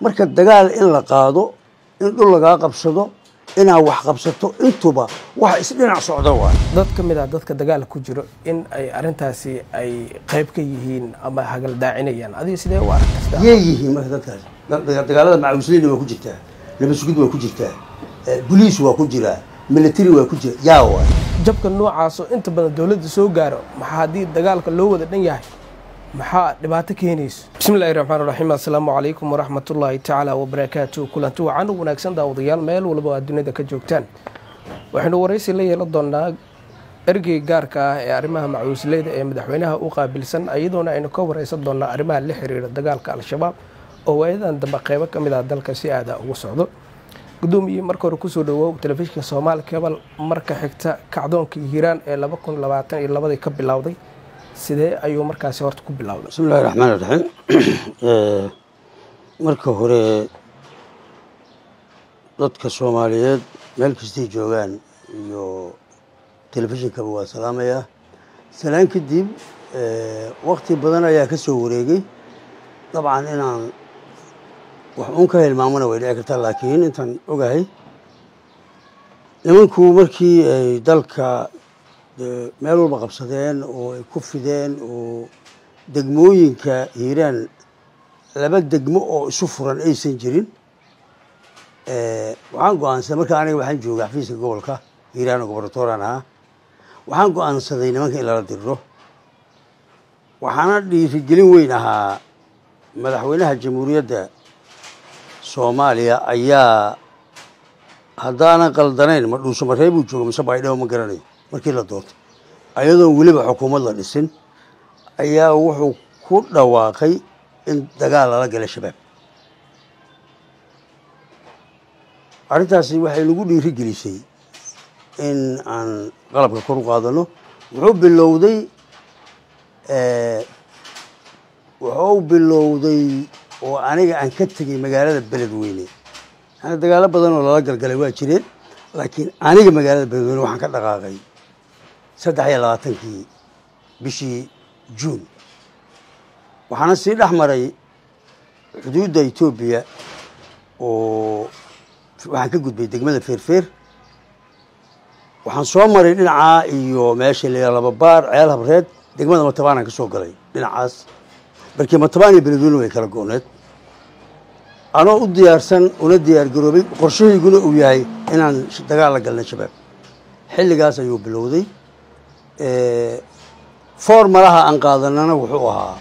marka dagaal in la qaado in dhul laga qabsado inaa wax qabsato intuba wax isdhinac socdo waa dad kamid ah dadka dagaal ku jiro in ay arintaasi ay qayb ka yihiin ama hagal daacinayaan adii sidee u aragtaa yeeyihiin marka dadkaas dagaalada macawisleena waa ku jirtaa nabasugid waa ku jirtaa police waa ku jira military waa ku jira yaa waa jabka noocaas oo inta badan dawladda soo gaaro maxaa hadii dagaalka loo wada dhan yahay maxaa dhibaato keenayso bismillaahir rahmaanir rahiim assalaamu alaykum warahmatullaahi ta'ala wa barakaatuh kulantu waxaan u wanaagsan daawadayaal meel walba oo dunida ka joogtaan waxaanu wareysi la yeelan doonaa ergey gaarka ah ee arrimaha macawisleeda ee madaxweynaha u qaabilsan ayadoona aynu ka wareysan doonaa arrimaha la xiriira dagaalka al-shabaab oo waayadan dambe qayb ka mid ah dalka si aad ugu socdo gudoomiye marka hore ku soo dhawow telefishinka Soomaali Cable marka xigta kacdoonka Hiiraan ee 2022 ka bilowday sidee ayuu markaas horta ku bilowday bismillaahir rahmaanir rahiim marka hore dadka Soomaaliyeed meel kasta joogan iyo telefishinka waa salaamaya salaan kadib waqti badan ayaa ka soo wareegay dabcan inaan wax uun ka helmaamana way dhici kartaa laakiin intaan ogahay nimanku markii ay dalka meel walba qabsadeen oo ay ku fideen oo degmooyinka Hiiraan laba degmo oo isu furan aysan jirin waxaan go'aansaday marka aniga waxaan joogaa xafiiska gobolka Hiiraan oo goboltooran ah waxaan go'aansaday nimanka in la diro waxaana dhiirigelin weyn ahaa madaxweynaha jamhuuriyadda Soomaaliya ayaa haddana qaldanayn ma dhuuso mareeb uu joogo mise baydhabo ma garanayo markii la doorto ayadoo waliba xukuumad la dhisin ayaa wuxuu ku dhawaaqay in dagaal la galay shabaab arintaasi waxay lagu dhiirigelisay in aan qalabka kor u qaadano wuxuu bilowday oo aniga aan ka tagay magaalada Beledweyne ana dagaal badan oo la galgalay waa jireen laakiin aniga magaalada Beledweyne waxaan ka dhaqaaqay 23 bishii June waxaana sii dhaxmaray xuduudda Itoobiya oo waxaan ka gudbay degmada Feerfeer waxaan soo maray dhinaca iyo meesha la laba baar ceel habreed degmada Matabaan ka soo galay dhinacaas markii Matabaan iyo Beledweyne way kala gooneed anoo u diyaarsan una diyaar garoobay qorshaheyguna uu yahay inaan dagaal la galno shabaab xilligaas ayuu bilowday formalaha aan qaadanana wuxuu ahaa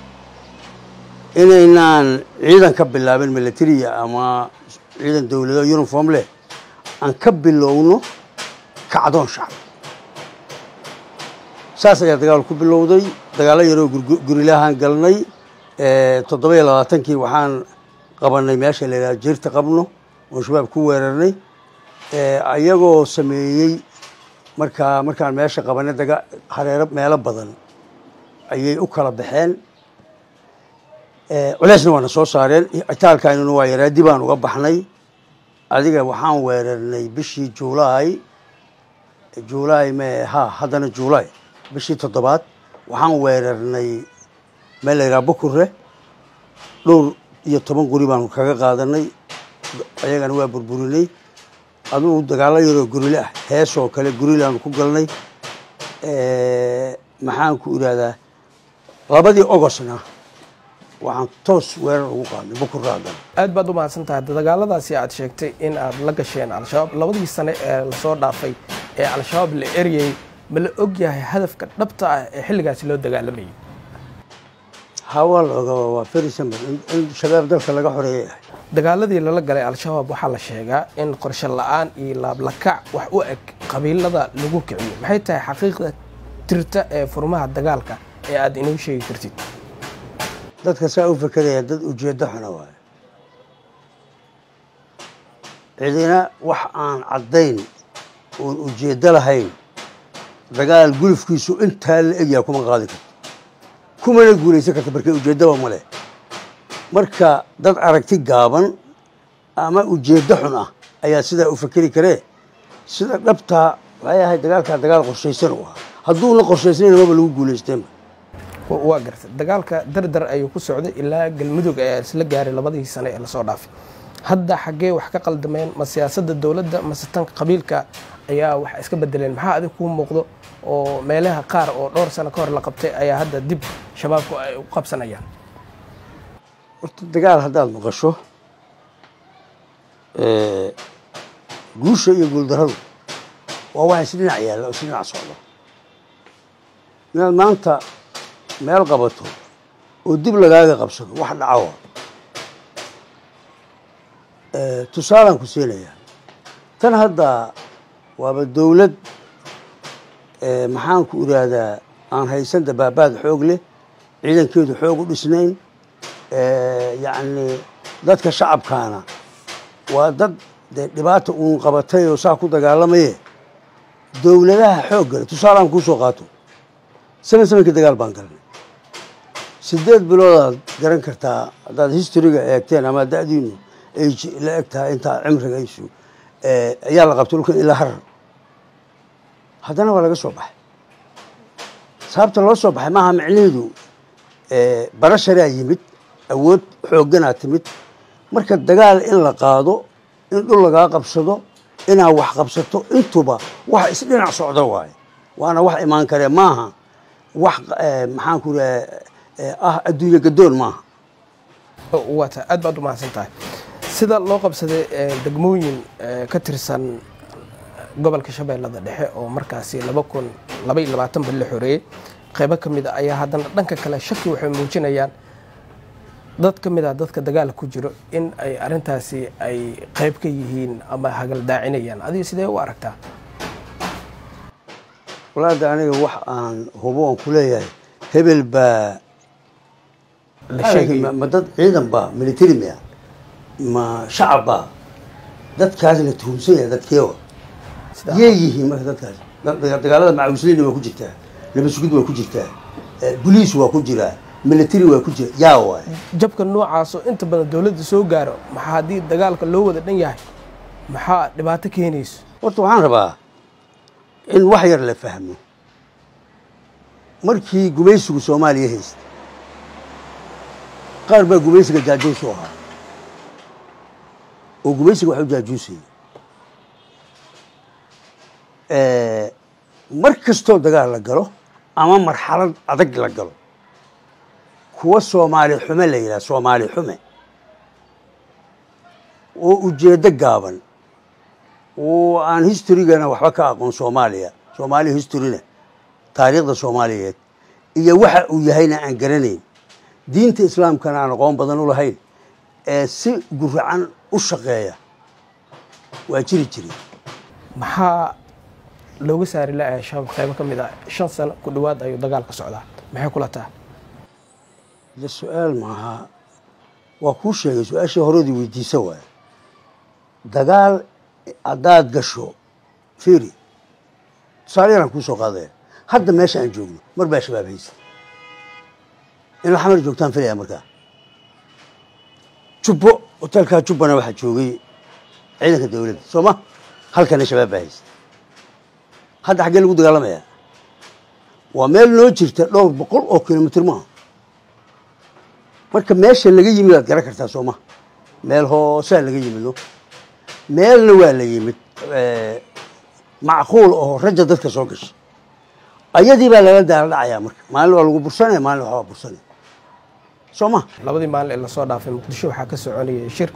inaynaan ciidan ka bilaabin military ama ciidan dawladda uniform leh aan ka bilowno kacdoon shacab saas ayaa dagaal ku bilowday dagaal yaroo gurilahan galnay 27kii waxaan qabanay meesha la yiraahdo jirta qabno oo shabaab ku weerarnay ayagoo sameeyay markaan meesha qabanay hareero meelo badan ayay u kala baxeen culeysna waana soo saareen itaalkaanuna waa yaraa dib aan uga baxnay adiga waxaan weerarnay bishii Juulaay haddana Juulaay bishii 7 waxaan weerarnay meel la yiraahdo Bukure dhowr iyo 10 guri baan kaga qaadanay ayagana waa burburinay aduu dagaal yaro gurila heesoo kale gurilaan ku galnay maxaan ku iraadaa 2 Augustna waxaan toos weerar ugu qaadnay Bukuraadan aad baad u mahadsantahay dagaaladaasi aad sheegtay in aad la gasheen al-shabaab labadii sano ee la soo dhaafay ee al-shabaab la eriyay ma la og yahay hadafka dhabta ah ee xilligaas loo dagaalamayay hawal waa very simple in shabaab dalka laga xoreeyay dagaaladii la galay al-shabaab waxa la sheegaa in qorshe la'aan iyo laab la kac wax u eg qabiilada lagu kiciyo maxay tahay xaqiiqda tirta ee furmaha dagaalka ee aad inoo sheegi kartid dadka saa u fakaraya dad ujeedo xun ah cidina wax aan cadayn oo ujeedo lahayn dagaal gulufkiisu inta la egyaa kuma qaadi karto kuma la guuleysan karto markay ujeedo ma leh marka dad aragti gaaban ama ujeedo xun ah ayaa sida u fakari kare sida dhabta waxay ahay dagaalka dagaal qorsheysan oo hadduu la qorsheysanayn ma lagu guuleysteen waa gartay dagaalka dardar ayuu ku socday ilaa galmudug ee isla gaaray labadii sano ee lasoo dhaafay hadda xaggee wax ka qaldameen ma siyaasadda dowladda mase tan qabiilka ayaa wax iska bedeleen maxaa adiga kuu muuqdo oo meelaha qaar oo dhowr sano ka hor la qabtay ayaa hadda dib shabaabku ay u qabsanayaan horta dagaal haddaad maqasho guusha iyo guuldarradu waa wax isdhinac yaalla oo isdhinac socda inaad maanta meel qabato oo dib lagaaga qabsado wax dhacawa tusaalaan ku siinayaa tan hadda waaba dowlad maxaan ku idhaahdaa aan haysan dabaabaad xoog leh ciidankeedu xoog u dhisnayn yacni dadka shacabkaana waa dad dee dhibaata uun qabatay oo saa ku dagaalamaye dowladaha xoog gale tusaalaan kuu soo qaato samankii dagaal baan galnay 8 biloodaad garan kartaa haddaad historyga eegteen ama da'diinu ay la eg tahay intaa cimrigaysu ayaa la qabtay dhulkan ilaa harar haddana waa laga soo baxay sababta loo soo baxay maaha micnaheedu barasharaa yimid awood xoogganaa timid marka dagaal in la qaado in dhul lagaa qabsado inaad wax qabsato intuba wax isdhinac socda waaye waana wax imaan karee maaha wax maxaan ku ah adduunye gadoon maaha waata aad baad u mahadsan tahay sida loo qabsaday degmooyin ka tirsan gobolka shabeellada dhexe oo markaasi 2022 bil la xoreeyay qaybo ka mid ah ayaa haddana dhanka kale shaki waxay muujinayaan dad ka mid ah dadka dagaal ku jiro in ay arintaasi ay qayb ka yihiin ama hagal daacinayaan adiga sidee u aragtaa walaada aniga wax aan hubo aan ku leeyahay hebel baa ma dad ciidan baa military ma shacab baa dadkaas la tuhumsan yahay dadkeewa yay yihiin marka dadkaas dagaalada macawisliin waa ku jirtaa nabasugid waa ku jirtaa boliis waa ku jiraa military waa ku jira yaa waay jabka noocaas oo inta badan dowladda soo gaaro maxaa haddii dagaalka loo wada dhan yahay maxaa dhibaato keenayso horta waxaan rabaa in wax yar la fahmo markii gumaysigu Soomaaliya haystay qaar baa gumaysiga jaajuus u ahaa oo gumaysiga waxa uu jaajuusay mar kastoo dagaal la galo ama marxalad adag la galo kuwa Soomaali xume la yiraahdo Soomaali xume oo ujeedo gaaban oo aan historygana waxba ka aqoon Soomaali historyna taariikhda Soomaaliyeed iyo waxa uu yahayna aan garanayn diinta islaamkana aan aqoon badan u lahayn si guracan u shaqeeya waa jiri maxaa looga saari lahaa shacab qayb ka mid ah 5 sano ku dhawaad ayuu dagaalka socdaa maxay kula tahay su'aal maaha waa ku sheegay su'aashii horodii weydiisa waay dagaal haddaad gasho fiiri tusaaleyaran kuu soo qaadaya hadda meesha aan joogno mar baa shabaab haysta in la xamar joogtaan filaya markaa jubbo hotelkaa jubbana waxaa joogay ciidanka dowladda soo ma halkana shabaab baa haysta hadda xaggee lagu dagaalamayaa waa meel noo jirta dhowr 100 oo kilomitir maaha marka meesha laga yimid aad garan kartaa soo ma meel hoosaa laga yimido meelna waa la yimid macquul oo raja dadka soo gashay ayadii baa laga daal dhacayaa marka maalin waa lagu bursanaya maalin waxaa bursanaya soo ma labadii maalin ee lasoo dhaafay muqdisho waxaa ka soconayay shir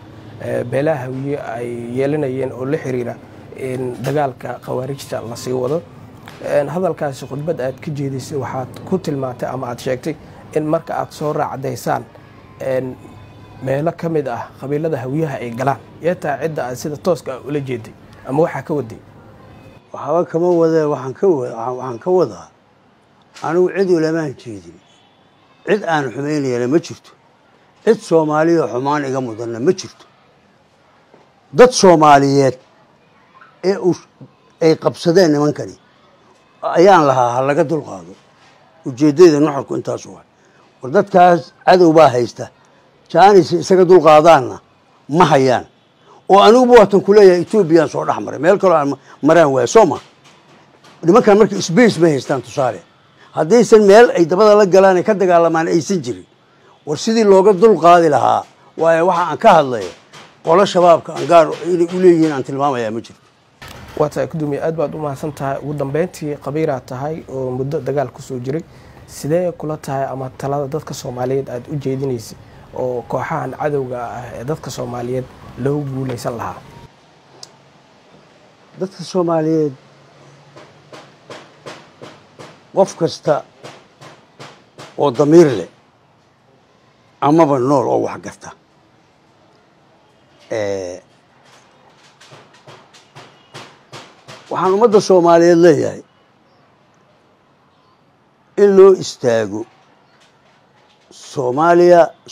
beelaha hawiye ay yeelanayeen oo la xiriira in dagaalka khawaarijta la sii wado hadalkaasi khudbad aad ka jeedisay waxaad ku tilmaantay ama aad sheegtay in marka aad soo raacdaysaan meelo ka mid ah qabiilada hawiyaha ay galaan yeetaa cidda aad sida tooska ula jeeday ama waxaa ka waday waxba kama wada waxaan ka wadaa anigu cid ulamaan jeedin cid aan xumaynayana ma jirto cid Soomaaliya xumaan iga mudanna ma jirto dad Soomaaliyeed ay qabsadeen nimankani ayaan lahaa laga dulqaado ujeedada nuxurku intaas waa war dadkaas cadow baa haysta jaanis isaga dulqaadaana ma hayaan oo anigu waatan ku leeyahay Ethiopia soo dhaxmaray meel kale aan maraan waa Soomaa nimankan markii space ma haystaan tusaale haddaysan meel ay dabada la galaan ay ka dagaalamaan aysan jirin war sidii looga dul qaadi lahaa waayo waxa aan ka hadlayo qolo shabaabka aan gaar inay u leeyihiin aan tilmaamayaa ma jiro waa tahay gudoomiye aad baad u mahadsan tahay ugu dambeyntii qabiiraad tahay oo muddo dagaal ku soo jiray sidee kula tahay ama talada dadka Soomaaliyeed aad u jeedinaysa oo kooxahan cadawga ah ee dadka Soomaaliyeed loo guuleysan lahaa dadka Soomaaliyeed qof kasta oo damiir leh amaba nool oo wax garta waxaan ummadda Soomaaliyeed leeyahay in loo istaago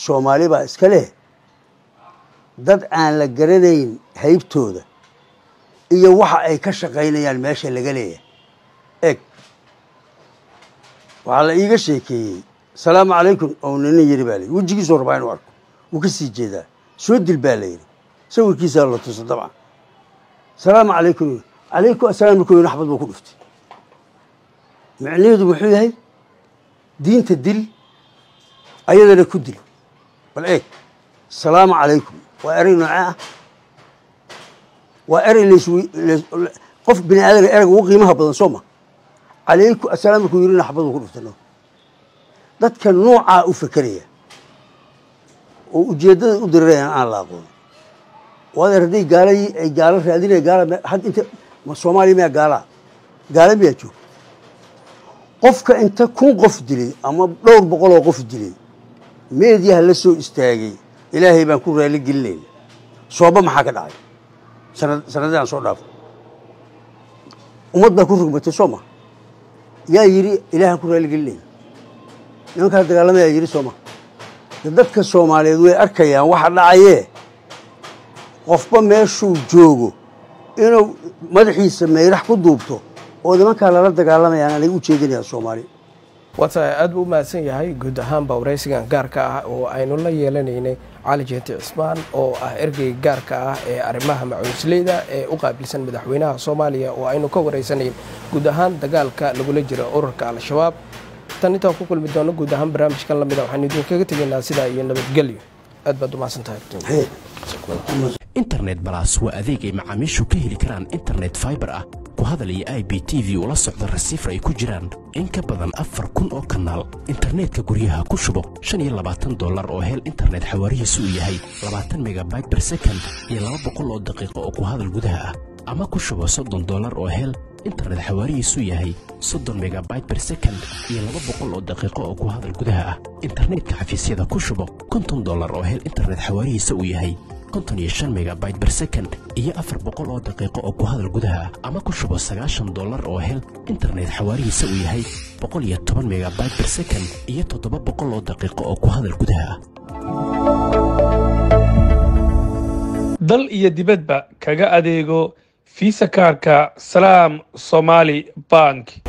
Soomaali baa iska leh dad aan la garanayn haybtooda iyo waxa ay ka shaqaynayaan meesha laga leeyahay eeg waxaa la iiga sheekeeyey salaamu calaykum oo nina yiri baa layidhi wejigiisuu rabaa inuu arko wuu ka sii jeedaa soo dil baa layidhi sawirkiisaa la tusa dabcan salaamu calaykum calaykum assalaam markuu yidhi xabad buu ku dhuftay macnaheedu muxuu yahay diinta dil ayadana ku dil bal eeg salaamu calaykum waa erey noocee ah waa erey qof bini aadamka ereyga ugu qiimaha badan soo ma calaykum assalaam markuu yidhina xabad buu ku dhuftay dadka noocaa u fekeraya oo ujeeddada u dirirayaan aan la aqoon waadeer hadday ay gaalo raadinaya gaala had inta Soomaaliya miyaa gaala miyaa joog qofka inta 1000 qof dilay ama dhowr boqol oo qof dilay meediyaha la soo istaagay ilaahay baan ku raali gelinayna sooba maxaa ka dhacay sanadaan soo dhaaf ummadda ku rugmatay Soomaa yaa yiri ilaahay ku raali gelinayna nimanka dagaalamaya yiri Soomaa dadka Soomaaliyeed way arkayaan waxa dhacayee qofba meeshuu joogo inuu madaxiisa meerax ku duubto oo nimanka lala dagaalamayaan anay u jeedinayaan Soomaali wata aad u mahadsan yahay guud ahaan bawreysigan gaarka ah oo aynu la yeelanaynay Cali Jeeti Cismaan oo ah ergey gaarka ah ee arrimaha macuusleyda ee u qaabilsan madaxweynaha Soomaaliya oo aynu ka wareysanayn guud ahaan dagaalka lagula jiro ururka Al-Shabaab tan inta ku kulmi doono guud ahaan barnaamijkan lamida waxaan idinkaga tegaynaa sida iyo nabadgelyo aad baad u mahadsan tahay internet plus waa adeeg ay macaamiishu ka heli karaan internet fiber ah ku hadal iyo IPTV ula socdo receiver ay ku jiraan in ka badan 4,000 oo kanaal internetka guryaha ku shubo $25 oo hel internet xawaarihiisu yahay 20 megabyte per second iyo 200 oo daqiiqo oo ku hadal gudaha ah ama ku shubo $30 oo hel internet xawaarihiisu yahay 30 megabyte per second iyo 200 oo daqiiqo oo ku hadal gudaha ah internetka xafiisyada ku shubo $50 oo hel internet xawaarihiisu yahay 55 megabyte per second iyo 400 oo daqiiqo oo ku hadal gudaha ama ku shubo $90 oo hel internet xawaarihiisa uu yahay 110 megabyte per second iyo 700 oo daqiiqo oo ku hadal gudaha dal iyo dibadba kaga adeego Visa kaarka Salaam Somali Bank